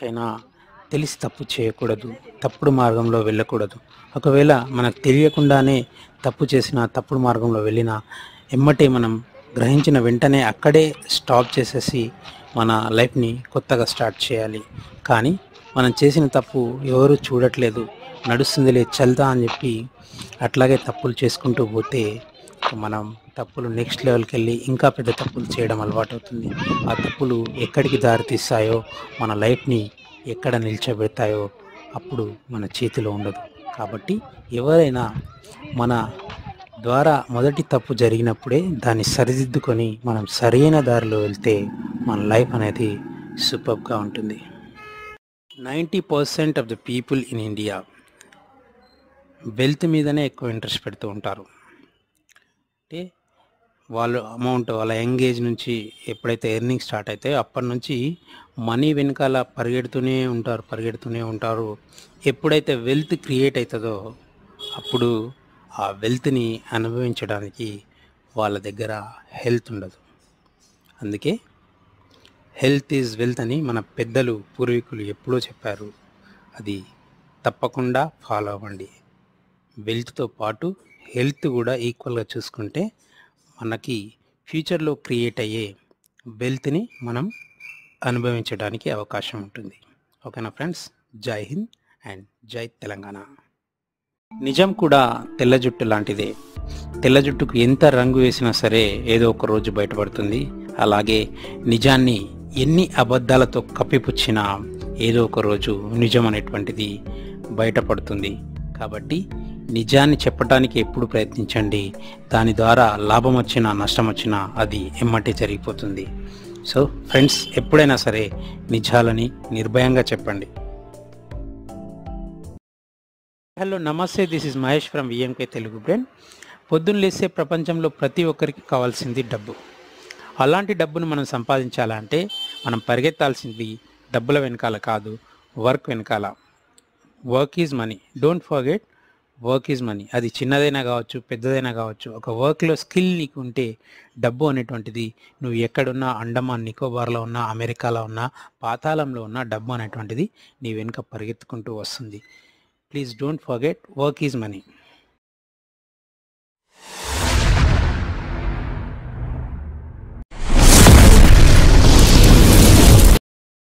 అయినా తెలిసి తప్పు చేయకూడదు, తప్పుడు మార్గంలో వెళ్ళకూడదు. ఒకవేళ మనకు తెలియకుండానే తప్పు చేసిన, తప్పుడు మార్గంలో వెళ్ళినా ఎమ్మటే మనం గ్రహించిన వెంటనే అక్కడే స్టాప్ చేసేసి మన లైఫ్ని కొత్తగా స్టార్ట్ చేయాలి. కానీ మనం చేసిన తప్పు ఎవరు చూడట్లేదు, నడుస్తుందిలే చల్తా అని చెప్పి అట్లాగే తప్పులు చేసుకుంటూ పోతే మనం తప్పులు నెక్స్ట్ లెవెల్కి వెళ్ళి ఇంకా పెద్ద తప్పులు చేయడం అలవాటు అవుతుంది. ఆ తప్పులు ఎక్కడికి దారి తీస్తాయో, మన లైఫ్ని ఎక్కడ నిల్చోబెడతాయో అప్పుడు మన చేతిలో ఉండదు. కాబట్టి ఎవరైనా మన ద్వారా మొదటి తప్పు జరిగినప్పుడే దాన్ని సరిదిద్దుకొని మనం సరైన దారిలో వెళ్తే మన లైఫ్ అనేది సూపర్గా ఉంటుంది. 90% of the people in India wealth మీదనే ఎక్కువ ఇంట్రెస్ట్ పెడుతూ ఉంటారు. అంటే వాళ్ళు అమౌంట్ వాళ్ళ యంగ్ ఏజ్ నుంచి ఎప్పుడైతే ఎర్నింగ్ స్టార్ట్ అయితే అప్పటి నుంచి మనీ వెనకాల పరిగెడుతూనే ఉంటారు. ఎప్పుడైతే వెల్త్ క్రియేట్ అవుతుందో అప్పుడు ఆ వెల్త్ని అనుభవించడానికి వాళ్ళ దగ్గర హెల్త్ ఉండదు. అందుకే హెల్త్ ఈజ్ వెల్త్ అని మన పెద్దలు పూర్వీకులు ఎప్పుడో చెప్పారు. అది తప్పకుండా ఫాలో అవ్వండి. వెల్త్తో పాటు హెల్త్ కూడా ఈక్వల్గా చూసుకుంటే మనకి ఫ్యూచర్లో క్రియేట్ అయ్యే వెల్త్ని మనం అనుభవించడానికి అవకాశం ఉంటుంది. ఓకేనా ఫ్రెండ్స్? జై హింద్ అండ్ జై తెలంగాణ. నిజం కూడా తెల్ల జుట్టు లాంటిదే. తెల్ల జుట్టుకు ఎంత రంగు వేసినా సరే ఏదో ఒక రోజు బయటపడుతుంది. అలాగే నిజాన్ని ఎన్ని అబద్ధాలతో కప్పిపుచ్చినా ఏదో ఒక రోజు నిజం అనేటువంటిది బయటపడుతుంది. కాబట్టి నిజాన్ని చెప్పడానికి ఎప్పుడు ప్రయత్నించండి. దాని ద్వారా లాభం వచ్చినా నష్టం వచ్చినా అది ఎమ్మటే జరిగిపోతుంది. సో ఫ్రెండ్స్, ఎప్పుడైనా సరే నిజాలని నిర్భయంగా చెప్పండి. హలో నమస్తే, this is Mahesh from VMK Telugu brain. పొద్దున్న లేస్తే ప్రపంచంలో ప్రతి ఒక్కరికి కావాల్సింది డబ్బు. అలాంటి డబ్బును మనం సంపాదించాలంటే మనం పరిగెత్తాల్సింది డబ్బుల వెనకాల కాదు, వర్క్ వెనకాల. Work is money, don't forget, work is money. అది చిన్నదైనా కావచ్చు, పెద్దదైనా కావచ్చు. ఒక వర్క్లో స్కిల్ నీకు ఉంటే డబ్బు అనేటువంటిది నువ్వు ఎక్కడున్నా, అండమాన్ నికోబార్లో ఉన్నా, అమెరికాలో ఉన్నా, పాతాళంలో ఉన్నా డబ్బు అనేటువంటిది నీ వెనుక పరిగెత్తుకుంటూ వస్తుంది. Please don't forget, work is money.